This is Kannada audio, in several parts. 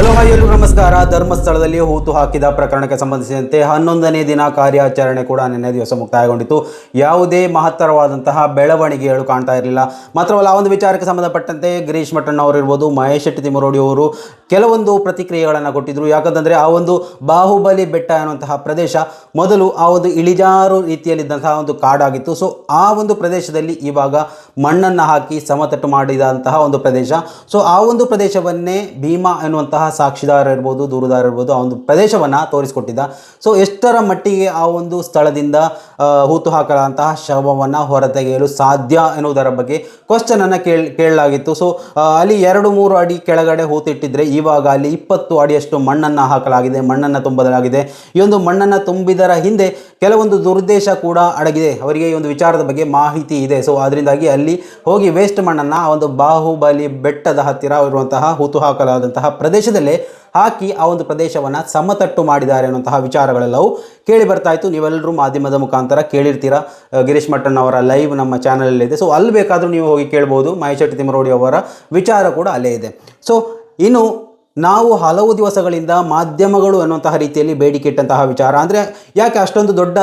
ಹಲೋ ಹಾಯ್ ಎಲ್ಲರೂ ನಮಸ್ಕಾರ. ಧರ್ಮಸ್ಥಳದಲ್ಲಿ ಹೂತು ಹಾಕಿದ ಪ್ರಕರಣಕ್ಕೆ ಸಂಬಂಧಿಸಿದಂತೆ 11ನೇ ದಿನ ಕಾರ್ಯಾಚರಣೆ ಕೂಡ ನಿನ್ನೆ ದಿವಸ ಮುಕ್ತಾಯಗೊಂಡಿತು. ಯಾವುದೇ ಮಹತ್ತರವಾದಂತಹ ಬೆಳವಣಿಗೆಗಳು ಕಾಣ್ತಾ ಇರಲಿಲ್ಲ. ಮಾತ್ರವಲ್ಲ, ಆ ಒಂದು ವಿಚಾರಕ್ಕೆ ಸಂಬಂಧಪಟ್ಟಂತೆ ಗಿರೀಶ್ ಮಠಣ್ಣವರು ಇರ್ಬೋದು, ಮಹೇಶ್ ಶೆಟ್ಟಿ ತಿಮ್ಮರೋಡಿ ಅವರು ಕೆಲವೊಂದು ಪ್ರತಿಕ್ರಿಯೆಗಳನ್ನು ಕೊಟ್ಟಿದ್ದರು. ಯಾಕಂತಂದರೆ ಆ ಒಂದು ಬಾಹುಬಲಿ ಬೆಟ್ಟ ಅನ್ನುವಂತಹ ಪ್ರದೇಶ ಮೊದಲು ಆ ಒಂದು ಇಳಿಜಾರು ರೀತಿಯಲ್ಲಿದ್ದಂತಹ ಒಂದು ಕಾಡಾಗಿತ್ತು. ಸೊ ಆ ಒಂದು ಪ್ರದೇಶದಲ್ಲಿ ಇವಾಗ ಮಣ್ಣನ್ನು ಹಾಕಿ ಸಮತಟ್ಟು ಮಾಡಿದಂತಹ ಒಂದು ಪ್ರದೇಶ. ಸೊ ಆ ಒಂದು ಪ್ರದೇಶವನ್ನೇ ಭೀಮಾ ಎನ್ನುವಂತಹ ಸಾಕ್ಷಿದಾರ ಇರ್ಬೋದು, ದೂರುದಾರ ಇರ್ಬೋದು, ಆ ಒಂದು ಪ್ರದೇಶವನ್ನು ತೋರಿಸಿಕೊಟ್ಟಿದ್ದ. ಸೊ ಎಷ್ಟರ ಮಟ್ಟಿಗೆ ಆ ಒಂದು ಸ್ಥಳದಿಂದ ಹೂತು ಹಾಕಲಾದಂತಹ ಶವವನ್ನು ಹೊರತೆಗೆಯಲು ಸಾಧ್ಯ ಎನ್ನುವುದರ ಬಗ್ಗೆ ಕ್ವಶನನ್ನು ಕೇಳಲಾಗಿತ್ತು. ಸೊ ಅಲ್ಲಿ 2-3 ಅಡಿ ಕೆಳಗಡೆ ಹೂತಿಟ್ಟಿದ್ರೆ ಇವಾಗ ಅಲ್ಲಿ 20 ಅಡಿಯಷ್ಟು ಮಣ್ಣನ್ನು ಹಾಕಲಾಗಿದೆ, ಮಣ್ಣನ್ನು ತುಂಬಲಾಗಿದೆ. ಈ ಒಂದು ಮಣ್ಣನ್ನು ತುಂಬಿದರ ಹಿಂದೆ ಕೆಲವೊಂದು ದುರುದ್ದೇಶ ಕೂಡ ಅಡಗಿದೆ. ಅವರಿಗೆ ಈ ಒಂದು ವಿಚಾರದ ಬಗ್ಗೆ ಮಾಹಿತಿ ಇದೆ. ಸೊ ಅದರಿಂದಾಗಿ ಅಲ್ಲಿ ಹೋಗಿ ವೇಸ್ಟ್ ಮಣ್ಣನ್ನು ಆ ಒಂದು ಬಾಹುಬಲಿ ಬೆಟ್ಟದ ಹತ್ತಿರ ಇರುವಂತಹ ಹೂತು ಹಾಕಲಾದಂತಹ ಪ್ರದೇಶದಲ್ಲೇ ಹಾಕಿ ಆ ಒಂದು ಪ್ರದೇಶವನ್ನು ಸಮತಟ್ಟು ಮಾಡಿದ್ದಾರೆ ಅನ್ನುವಂತಹ ವಿಚಾರಗಳೆಲ್ಲವೂ ಕೇಳಿ ಬರ್ತಾ ಇತ್ತು. ನೀವೆಲ್ಲರೂ ಮಾಧ್ಯಮದ ಮುಖಾಂತರ ಕೇಳಿರ್ತೀರ. ಗಿರೀಶ್ ಮಠಣ್ಣವರ ಲೈವ್ ನಮ್ಮ ಚಾನಲಲ್ಲಿದೆ. ಸೊ ಅಲ್ಲಿ ಬೇಕಾದರೂ ನೀವು ಹೋಗಿ ಕೇಳ್ಬೋದು. ಮಹೇಶ್ ಶೆಟ್ಟಿ ತಿಮ್ಮರೋಡಿ ಅವರ ವಿಚಾರ ಕೂಡ ಅಲ್ಲೇ ಇದೆ. ಸೊ ಇನ್ನು ನಾವು ಹಲವು ದಿವಸಗಳಿಂದ ಮಾಧ್ಯಮಗಳು ಅನ್ನುವಂತಹ ರೀತಿಯಲ್ಲಿ ಬೇಡಿಕೆ ಇಟ್ಟಂತಹ ವಿಚಾರ ಅಂದರೆ ಯಾಕೆ ಅಷ್ಟೊಂದು ದೊಡ್ಡ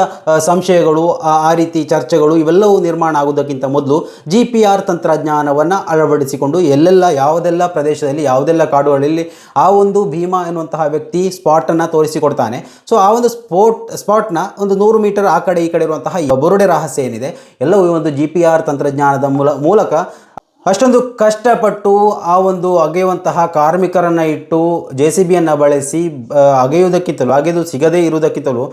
ಸಂಶಯಗಳು, ಆ ರೀತಿ ಚರ್ಚೆಗಳು ಇವೆಲ್ಲವೂ ನಿರ್ಮಾಣ ಆಗೋದಕ್ಕಿಂತ ಮೊದಲು GPR ತಂತ್ರಜ್ಞಾನವನ್ನು ಅಳವಡಿಸಿಕೊಂಡು ಎಲ್ಲೆಲ್ಲ ಯಾವುದೆಲ್ಲ ಪ್ರದೇಶದಲ್ಲಿ ಯಾವುದೆಲ್ಲ ಕಾಡುಗಳಲ್ಲಿ ಆ ಒಂದು ಭೀಮಾ ಎನ್ನುವಂತಹ ವ್ಯಕ್ತಿ ಸ್ಪಾಟನ್ನು ತೋರಿಸಿಕೊಡ್ತಾನೆ. ಸೊ ಆ ಒಂದು ಸ್ಪಾಟ್ನ ಒಂದು 100 ಮೀಟರ್ ಆ ಕಡೆ ಈ ಕಡೆ ಇರುವಂತಹ ಬುರುಡೆ ರಹಸ್ಯ ಏನಿದೆ ಎಲ್ಲವೂ ಈ ಒಂದು GPR ತಂತ್ರಜ್ಞಾನದ ಮೂಲಕ ಅಷ್ಟೊಂದು ಕಷ್ಟಪಟ್ಟು ಆ ಒಂದು ಅಗೆಯುವಂತಹ ಕಾರ್ಮಿಕರನ್ನು ಇಟ್ಟು JCBಯನ್ನು ಬಳಸಿ ಅಗೆದು ಸಿಗದೇ ಇರುವುದಕ್ಕಿಂತಲೂ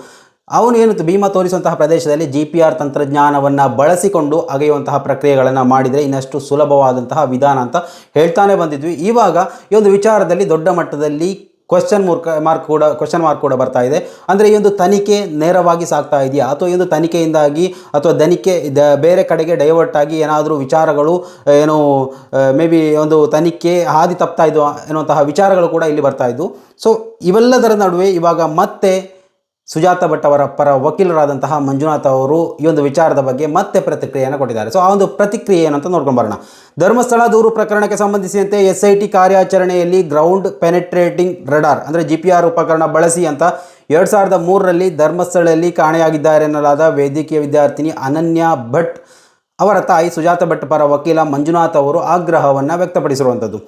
ಅವನು ಭೀಮಾ ತೋರಿಸುವಂತಹ ಪ್ರದೇಶದಲ್ಲಿ GPR ತಂತ್ರಜ್ಞಾನವನ್ನು ಬಳಸಿಕೊಂಡು ಅಗೆಯುವಂತಹ ಪ್ರಕ್ರಿಯೆಗಳನ್ನು ಮಾಡಿದರೆ ಇನ್ನಷ್ಟು ಸುಲಭವಾದಂತಹ ವಿಧಾನ ಅಂತ ಹೇಳ್ತಾನೆ ಬಂದಿದ್ವಿ. ಇವಾಗ ಈ ಒಂದು ವಿಚಾರದಲ್ಲಿ ದೊಡ್ಡ ಮಟ್ಟದಲ್ಲಿ ಕ್ವಶನ್ ಮಾರ್ಕ್ ಕೂಡ ಬರ್ತಾ ಇದೆ. ಅಂದರೆ ಈ ಒಂದು ತನಿಖೆ ನೇರವಾಗಿ ಸಾಗ್ತಾ ಇದೆಯಾ, ಅಥವಾ ಈ ಒಂದು ತನಿಖೆಯಿಂದಾಗಿ ಅಥವಾ ಬೇರೆ ಕಡೆಗೆ ಡೈವರ್ಟ್ ಆಗಿ ಏನಾದರೂ ವಿಚಾರಗಳು ಮೇ ಬಿ ಒಂದು ತನಿಖೆ ಹಾದಿ ತಪ್ತಾ ಇದ್ದು ಎನ್ನುವಂತಹ ವಿಚಾರಗಳು ಕೂಡ ಇಲ್ಲಿ ಬರ್ತಾ ಇದ್ದು. ಸೊ ಇವೆಲ್ಲದರ ನಡುವೆ ಇವಾಗ ಮತ್ತೆ ಸುಜಾತ ಭಟ್ ಅವರ ಪರ ವಕೀಲರಾದಂತಹ ಮಂಜುನಾಥ್ ಅವರು ಈ ಒಂದು ವಿಚಾರದ ಬಗ್ಗೆ ಮತ್ತೆ ಪ್ರತಿಕ್ರಿಯೆಯನ್ನು ಕೊಟ್ಟಿದ್ದಾರೆ. ಸೊ ಆ ಒಂದು ಪ್ರತಿಕ್ರಿಯೆ ಏನಂತ ನೋಡ್ಕೊಂಡು ಬರೋಣ. ಧರ್ಮಸ್ಥಳ ದೂರು ಪ್ರಕರಣಕ್ಕೆ ಸಂಬಂಧಿಸಿದಂತೆ SIT ಕಾರ್ಯಾಚರಣೆಯಲ್ಲಿ ಗ್ರೌಂಡ್ ಪೆನೆಟ್ರೇಟಿಂಗ್ ರಡಾರ್ ಅಂದರೆ GPR ಉಪಕರಣ ಬಳಸಿ ಅಂತ 2003ರಲ್ಲಿ ಧರ್ಮಸ್ಥಳದಲ್ಲಿ ಕಾಣೆಯಾಗಿದ್ದಾರೆ ಎನ್ನಲಾದ ವೈದ್ಯಕೀಯ ವಿದ್ಯಾರ್ಥಿನಿ ಅನನ್ಯ ಭಟ್ ಅವರ ತಾಯಿ ಸುಜಾತ ಭಟ್ ಪರ ವಕೀಲ ಮಂಜುನಾಥ್ ಅವರು ಆಗ್ರಹವನ್ನು ವ್ಯಕ್ತಪಡಿಸಿರುವಂಥದ್ದು.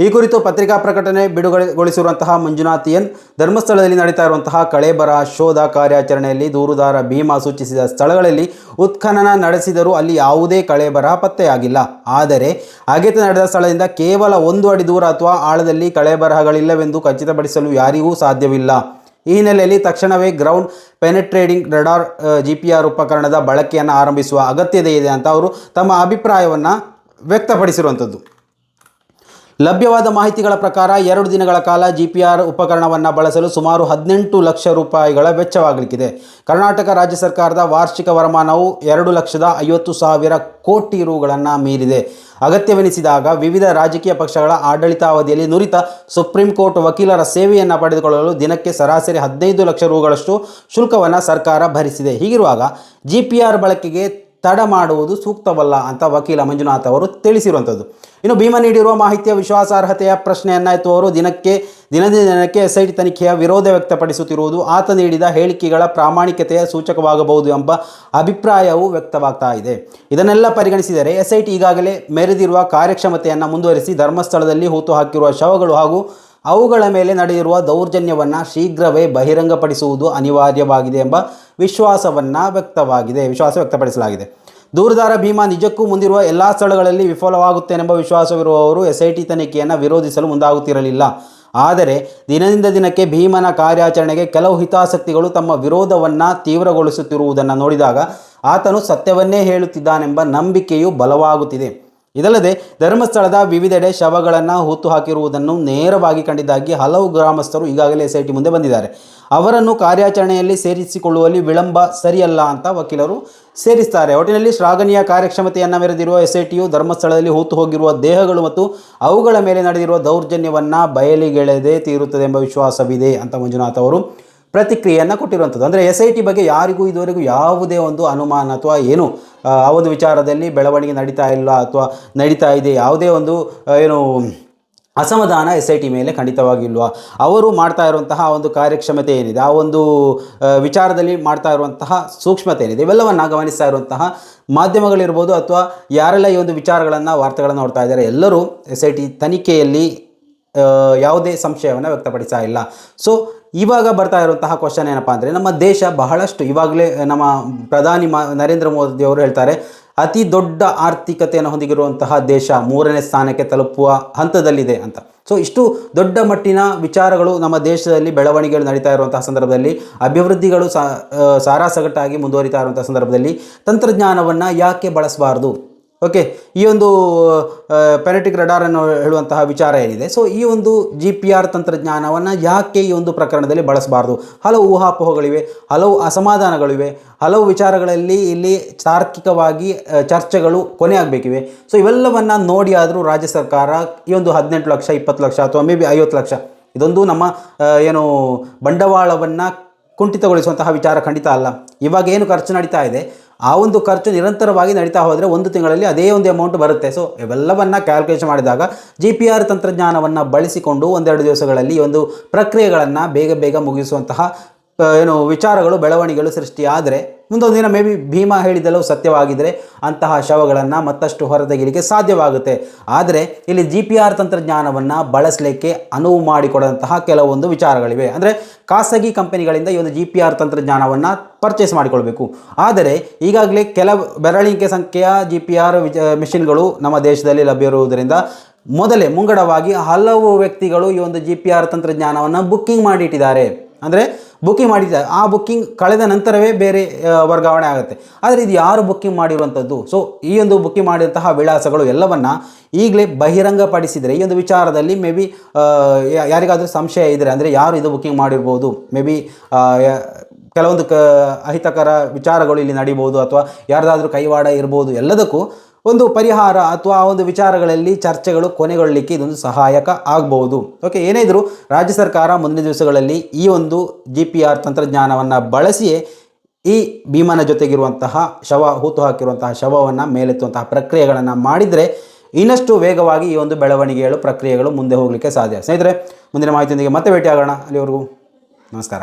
ಈ ಕುರಿತು ಪತ್ರಿಕಾ ಪ್ರಕಟಣೆ ಬಿಡುಗಡೆಗೊಳಿಸಿರುವಂತಹ ಮಂಜುನಾಥ್ ಧರ್ಮಸ್ಥಳದಲ್ಲಿ ನಡೀತಾ ಇರುವಂತಹ ಕಳೇಬರ ಶೋಧ ಕಾರ್ಯಾಚರಣೆಯಲ್ಲಿ ದೂರುದಾರ ಭೀಮಾ ಸೂಚಿಸಿದ ಸ್ಥಳಗಳಲ್ಲಿ ಉತ್ಖನನ ನಡೆಸಿದರೂ ಅಲ್ಲಿ ಯಾವುದೇ ಕಳೇಬರ ಪತ್ತೆಯಾಗಿಲ್ಲ. ಆದರೆ ಅಗೆತ ನಡೆದ ಸ್ಥಳದಿಂದ ಕೇವಲ 1 ಅಡಿ ದೂರ ಅಥವಾ ಆಳದಲ್ಲಿ ಕಳೇಬರಹಗಳಿಲ್ಲವೆಂದು ಖಚಿತಪಡಿಸಲು ಯಾರಿಗೂ ಸಾಧ್ಯವಿಲ್ಲ. ಈ ಹಿನ್ನೆಲೆಯಲ್ಲಿ ತಕ್ಷಣವೇ ಗ್ರೌಂಡ್ ಪೆನೆಟ್ರೇಟಿಂಗ್ ರಡಾರ್ GPR ಉಪಕರಣದ ಬಳಕೆಯನ್ನು ಆರಂಭಿಸುವ ಅಗತ್ಯತೆ ಇದೆ ಅಂತ ಅವರು ತಮ್ಮ ಅಭಿಪ್ರಾಯವನ್ನು ವ್ಯಕ್ತಪಡಿಸಿರುವಂಥದ್ದು. ಲಭ್ಯವಾದ ಮಾಹಿತಿಗಳ ಪ್ರಕಾರ 2 ದಿನಗಳ ಕಾಲ GPR ಉಪಕರಣವನ್ನು ಬಳಸಲು ಸುಮಾರು 18 ಲಕ್ಷ ರೂಪಾಯಿಗಳ ವೆಚ್ಚವಾಗಲಿಕ್ಕಿದೆ. ಕರ್ನಾಟಕ ರಾಜ್ಯ ಸರ್ಕಾರದ ವಾರ್ಷಿಕ ವರಮಾನವು 2,50,000 ಕೋಟಿ ರುಗಳನ್ನು ಮೀರಿದೆ. ಅಗತ್ಯವೆನಿಸಿದಾಗ ವಿವಿಧ ರಾಜಕೀಯ ಪಕ್ಷಗಳ ಆಡಳಿತಾವಧಿಯಲ್ಲಿ ನುರಿತ ಸುಪ್ರೀಂ ಕೋರ್ಟ್ ವಕೀಲರ ಸೇವೆಯನ್ನು ಪಡೆದುಕೊಳ್ಳಲು ದಿನಕ್ಕೆ ಸರಾಸರಿ 15 ಲಕ್ಷ ರುಗಳಷ್ಟು ಶುಲ್ಕವನ್ನು ಸರ್ಕಾರ ಭರಿಸಿದೆ. ಹೀಗಿರುವಾಗ GPR ಬಳಕೆಗೆ ತಡ ಮಾಡುವುದು ಸೂಕ್ತವಲ್ಲ ಅಂತ ವಕೀಲ ಮಂಜುನಾಥ್ ಅವರು ತಿಳಿಸಿರುವಂಥದ್ದು. ಇನ್ನು ಭೀಮಾ ನೀಡಿರುವ ಮಾಹಿತಿಯ ವಿಶ್ವಾಸಾರ್ಹತೆಯ ಪ್ರಶ್ನೆಯನ್ನು ಎತ್ತುವವರು ದಿನಕ್ಕೆ SIT ತನಿಖೆಯ ವಿರೋಧ ವ್ಯಕ್ತಪಡಿಸುತ್ತಿರುವುದು ಆತ ನೀಡಿದ ಹೇಳಿಕೆಗಳ ಪ್ರಾಮಾಣಿಕತೆಯ ಸೂಚಕವಾಗಬಹುದು ಎಂಬ ಅಭಿಪ್ರಾಯವೂ ವ್ಯಕ್ತವಾಗ್ತಾ ಇದೆ. ಇದನ್ನೆಲ್ಲ ಪರಿಗಣಿಸಿದರೆ SIT ಈಗಾಗಲೇ ಮೆರೆದಿರುವ ಕಾರ್ಯಕ್ಷಮತೆಯನ್ನು ಮುಂದುವರಿಸಿ ಧರ್ಮಸ್ಥಳದಲ್ಲಿ ಹೂತು ಹಾಕಿರುವ ಶವಗಳು ಹಾಗೂ ಅವುಗಳ ಮೇಲೆ ನಡೆದಿರುವ ದೌರ್ಜನ್ಯವನ್ನು ಶೀಘ್ರವೇ ಬಹಿರಂಗಪಡಿಸುವುದು ಅನಿವಾರ್ಯವಾಗಿದೆ ಎಂಬ ವಿಶ್ವಾಸ ವ್ಯಕ್ತಪಡಿಸಲಾಗಿದೆ. ದೂರುದಾರ ಭೀಮಾ ನಿಜಕ್ಕೂ ಮುಂದಿರುವ ಎಲ್ಲ ಸ್ಥಳಗಳಲ್ಲಿ ವಿಫಲವಾಗುತ್ತೇನೆಂಬ ವಿಶ್ವಾಸವಿರುವವರು SIT ತನಿಖೆಯನ್ನು ವಿರೋಧಿಸಲು ಮುಂದಾಗುತ್ತಿರಲಿಲ್ಲ. ಆದರೆ ದಿನದಿಂದ ದಿನಕ್ಕೆ ಭೀಮನ ಕಾರ್ಯಾಚರಣೆಗೆ ಕೆಲವು ಹಿತಾಸಕ್ತಿಗಳು ತಮ್ಮ ವಿರೋಧವನ್ನು ತೀವ್ರಗೊಳಿಸುತ್ತಿರುವುದನ್ನು ನೋಡಿದಾಗ ಆತನು ಸತ್ಯವನ್ನೇ ಹೇಳುತ್ತಿದ್ದಾನೆಂಬ ನಂಬಿಕೆಯು ಬಲವಾಗುತ್ತಿದೆ. ಇದಲ್ಲದೆ ಧರ್ಮಸ್ಥಳದ ವಿವಿಧೆಡೆ ಶವಗಳನ್ನು ಹೂತು ಹಾಕಿರುವುದನ್ನು ನೇರವಾಗಿ ಕಂಡಿದ್ದಾಗಿ ಹಲವು ಗ್ರಾಮಸ್ಥರು ಈಗಾಗಲೇ SIT ಮುಂದೆ ಬಂದಿದ್ದಾರೆ. ಅವರನ್ನು ಕಾರ್ಯಾಚರಣೆಯಲ್ಲಿ ಸೇರಿಸಿಕೊಳ್ಳುವಲ್ಲಿ ವಿಳಂಬ ಸರಿಯಲ್ಲ ಅಂತ ವಕೀಲರು ಸೇರಿಸ್ತಾರೆ. ಒಟ್ಟಿನಲ್ಲಿ ಶ್ಲಾಘನೀಯ ಕಾರ್ಯಕ್ಷಮತೆಯನ್ನು ಮೆರೆದಿರುವ SITಯು ಧರ್ಮಸ್ಥಳದಲ್ಲಿ ಹೂತು ಹೋಗಿರುವ ದೇಹಗಳು ಮತ್ತು ಅವುಗಳ ಮೇಲೆ ನಡೆದಿರುವ ದೌರ್ಜನ್ಯವನ್ನು ಬಯಲಿಗೆಳೆದೇ ತೀರುತ್ತದೆ ಎಂಬ ವಿಶ್ವಾಸವಿದೆ ಅಂತ ಮಂಜುನಾಥ್ ಅವರು ಪ್ರತಿಕ್ರಿಯೆಯನ್ನು ಕೊಟ್ಟಿರುವಂಥದ್ದು. ಅಂದರೆ SIT ಬಗ್ಗೆ ಯಾರಿಗೂ ಇದುವರೆಗೂ ಯಾವುದೇ ಒಂದು ಅನುಮಾನ ಅಥವಾ ಏನು ಆ ಒಂದು ವಿಚಾರದಲ್ಲಿ ಬೆಳವಣಿಗೆ ನಡೀತಾ ಇಲ್ಲ ಅಥವಾ ನಡೀತಾ ಇದೆ, ಯಾವುದೇ ಒಂದು ಅಸಮಾಧಾನ SIT ಮೇಲೆ ಖಂಡಿತವಾಗಿಲ್ವಾ. ಅವರು ಮಾಡ್ತಾ ಇರುವಂತಹ ಒಂದು ಕಾರ್ಯಕ್ಷಮತೆ ಏನಿದೆ, ಆ ಒಂದು ವಿಚಾರದಲ್ಲಿ ಮಾಡ್ತಾ ಇರುವಂತಹ ಸೂಕ್ಷ್ಮತೆ ಏನಿದೆ, ಇವೆಲ್ಲವನ್ನು ಗಮನಿಸ್ತಾ ಇರುವಂತಹ ಮಾಧ್ಯಮಗಳಿರ್ಬೋದು ಅಥವಾ ಯಾರೆಲ್ಲ ಈ ಒಂದು ವಿಚಾರಗಳನ್ನು ವಾರ್ತೆಗಳನ್ನು ನೋಡ್ತಾ ಇದ್ದಾರೆ, ಎಲ್ಲರೂ SIT ತನಿಖೆಯಲ್ಲಿ ಯಾವುದೇ ಸಂಶಯವನ್ನು ವ್ಯಕ್ತಪಡಿಸ್ತಾ ಇಲ್ಲ. ಸೊ ಇವಾಗ ಬರ್ತಾ ಇರುವಂತಹ ಕ್ವಶನ್ ಏನಪ್ಪ ಅಂದರೆ, ನಮ್ಮ ದೇಶ ಬಹಳಷ್ಟು ಇವಾಗಲೇ ನಮ್ಮ ಪ್ರಧಾನಿ ನರೇಂದ್ರ ಮೋದಿ ಅವರು ಹೇಳ್ತಾರೆ, ಅತಿ ದೊಡ್ಡ ಆರ್ಥಿಕತೆಯನ್ನು ಹೊಂದಿರುವಂತಹ ದೇಶ 3ನೇ ಸ್ಥಾನಕ್ಕೆ ತಲುಪುವ ಹಂತದಲ್ಲಿದೆ ಅಂತ. ಸೊ ಇಷ್ಟು ದೊಡ್ಡ ಮಟ್ಟಿನ ವಿಚಾರಗಳು ನಮ್ಮ ದೇಶದಲ್ಲಿ ಬೆಳವಣಿಗೆಗಳು ನಡೀತಾ ಇರುವಂತಹ ಸಂದರ್ಭದಲ್ಲಿ, ಅಭಿವೃದ್ಧಿಗಳು ಸಾರಾಸಗಟ್ಟಾಗಿ ಮುಂದುವರಿತಾ ಇರುವಂಥ ಸಂದರ್ಭದಲ್ಲಿ ತಂತ್ರಜ್ಞಾನವನ್ನು ಯಾಕೆ ಬಳಸಬಾರ್ದು? ಓಕೆ, ಈ ಒಂದು ಪೆನೆಟಿಕ್ ರಡಾರ್ ಅನ್ನು ಹೇಳುವಂತಹ ವಿಚಾರ ಏನಿದೆ, ಸೊ ಈ ಒಂದು GPR ತಂತ್ರಜ್ಞಾನವನ್ನು ಯಾಕೆ ಈ ಒಂದು ಪ್ರಕರಣದಲ್ಲಿ ಬಳಸಬಾರ್ದು? ಹಲವು ಊಹಾಪೋಹಗಳಿವೆ, ಹಲವು ಅಸಮಾಧಾನಗಳಿವೆ, ಹಲವು ವಿಚಾರಗಳಲ್ಲಿ ಇಲ್ಲಿ ತಾರ್ಕಿಕವಾಗಿ ಚರ್ಚೆಗಳು ಕೊನೆಯಾಗಬೇಕಿವೆ. ಸೊ ಇವೆಲ್ಲವನ್ನು ನೋಡಿ ಆದರೂ ರಾಜ್ಯ ಸರ್ಕಾರ ಈ ಒಂದು 18 ಲಕ್ಷ 20 ಲಕ್ಷ ಅಥವಾ ಮೇ ಬಿ 50 ಲಕ್ಷ, ಇದೊಂದು ನಮ್ಮ ಏನು ಬಂಡವಾಳವನ್ನು ಕುಂಠಿತಗೊಳಿಸುವಂತಹ ವಿಚಾರ ಖಂಡಿತ ಅಲ್ಲ. ಇವಾಗ ಏನು ಖರ್ಚು ನಡೀತಾ ಇದೆ, ಆ ಒಂದು ಖರ್ಚು ನಿರಂತರವಾಗಿ ನಡೀತಾ ಹೋದರೆ 1 ತಿಂಗಳಲ್ಲಿ ಅದೇ ಒಂದು ಅಮೌಂಟ್ ಬರುತ್ತೆ. ಸೊ ಇವೆಲ್ಲವನ್ನು ಕ್ಯಾಲ್ಕುಲೇಷನ್ ಮಾಡಿದಾಗ GPR ತಂತ್ರಜ್ಞಾನವನ್ನು ಬಳಸಿಕೊಂಡು 1-2 ದಿವಸಗಳಲ್ಲಿ ಈ ಒಂದು ಪ್ರಕ್ರಿಯೆಗಳನ್ನು ಬೇಗ ಮುಗಿಸುವಂತಹ ವಿಚಾರಗಳು ಬೆಳವಣಿಗೆಗಳು ಸೃಷ್ಟಿಯಾದರೆ, ಮುಂದೊಂದು ದಿನ ಮೇ ಬಿ ಭೀಮಾ ಹೇಳಿದೆಲ್ಲವೂ ಸತ್ಯವಾಗಿದ್ದರೆ ಅಂತಹ ಶವಗಳನ್ನು ಮತ್ತಷ್ಟು ಹೊರತೆಗೆಯಲಿಕ್ಕೆ ಸಾಧ್ಯವಾಗುತ್ತೆ. ಆದರೆ ಇಲ್ಲಿ GPR ತಂತ್ರಜ್ಞಾನವನ್ನು ಬಳಸಲಿಕ್ಕೆ ಅನುವು ಮಾಡಿಕೊಡುವಂತಹ ಕೆಲವೊಂದು ವಿಚಾರಗಳಿವೆ. ಅಂದರೆ ಖಾಸಗಿ ಕಂಪನಿಗಳಿಂದ ಈ ಒಂದು GPR ತಂತ್ರಜ್ಞಾನವನ್ನು ಪರ್ಚೇಸ್ ಮಾಡಿಕೊಳ್ಬೇಕು. ಆದರೆ ಈಗಾಗಲೇ ಬೆರಳಿಕೆ ಸಂಖ್ಯೆಯ GPR ಮಿಷಿನ್ಗಳು ನಮ್ಮ ದೇಶದಲ್ಲಿ ಲಭ್ಯ ಇರುವುದರಿಂದ ಮೊದಲೇ ಮುಂಗಡವಾಗಿ ಹಲವು ವ್ಯಕ್ತಿಗಳು ಈ ಒಂದು GPR ತಂತ್ರಜ್ಞಾನವನ್ನು ಬುಕ್ಕಿಂಗ್ ಮಾಡಿಟ್ಟಿದ್ದಾರೆ. ಅಂದರೆ ಬುಕ್ಕಿಂಗ್ ಮಾಡಿದ್ದಾರೆ, ಆ ಬುಕ್ಕಿಂಗ್ ಕಳೆದ ನಂತರವೇ ಬೇರೆ ವರ್ಗಾವಣೆ ಆಗುತ್ತೆ. ಆದರೆ ಇದು ಯಾರು ಬುಕ್ಕಿಂಗ್ ಮಾಡಿರುವಂಥದ್ದು? ಸೊ ಈ ಒಂದು ಬುಕ್ಕಿಂಗ್ ಮಾಡಿದಂತಹ ವಿಳಾಸಗಳು ಎಲ್ಲವನ್ನು ಈಗಲೇ ಬಹಿರಂಗಪಡಿಸಿದರೆ ಈ ಒಂದು ವಿಚಾರದಲ್ಲಿ ಮೇ ಬಿ ಯಾರಿಗಾದರೂ ಸಂಶಯ ಇದ್ದರೆ, ಅಂದರೆ ಯಾರು ಇದು ಬುಕ್ಕಿಂಗ್ ಮಾಡಿರ್ಬೋದು, ಮೇ ಬಿ ಕೆಲವೊಂದು ಅಹಿತಕರ ವಿಚಾರಗಳು ಇಲ್ಲಿ ನಡೀಬೋದು ಅಥವಾ ಯಾರ್ದಾದ್ರೂ ಕೈವಾಡ ಇರ್ಬೋದು. ಎಲ್ಲದಕ್ಕೂ ಒಂದು ಪರಿಹಾರ ಅಥವಾ ಆ ಒಂದು ವಿಚಾರಗಳಲ್ಲಿ ಚರ್ಚೆಗಳು ಕೊನೆಗೊಳ್ಳಲಿಕ್ಕೆ ಇದೊಂದು ಸಹಾಯಕ ಆಗಬಹುದು. ಓಕೆ, ಏನೇ ಇದ್ದರೂ ರಾಜ್ಯ ಸರ್ಕಾರ ಮುಂದಿನ ದಿವಸಗಳಲ್ಲಿ ಈ ಒಂದು GPR ತಂತ್ರಜ್ಞಾನವನ್ನು ಬಳಸಿಯೇ ಈ ಭೀಮನ ಜೊತೆಗಿರುವಂತಹ ಹೂತು ಹಾಕಿರುವಂತಹ ಶವವನ್ನು ಮೇಲೆತ್ತುವಂತಹ ಪ್ರಕ್ರಿಯೆಗಳನ್ನು ಮಾಡಿದರೆ ಇನ್ನಷ್ಟು ವೇಗವಾಗಿ ಈ ಒಂದು ಬೆಳವಣಿಗೆಗಳು ಪ್ರಕ್ರಿಯೆಗಳು ಮುಂದೆ ಹೋಗಲಿಕ್ಕೆ ಸಾಧ್ಯ. ಸ್ನೇಹಿತರೆ, ಮುಂದಿನ ಮಾಹಿತಿಯೊಂದಿಗೆ ಮತ್ತೆ ಭೇಟಿಯಾಗೋಣ. ಅಲ್ಲಿವರೆಗೂ ನಮಸ್ಕಾರ.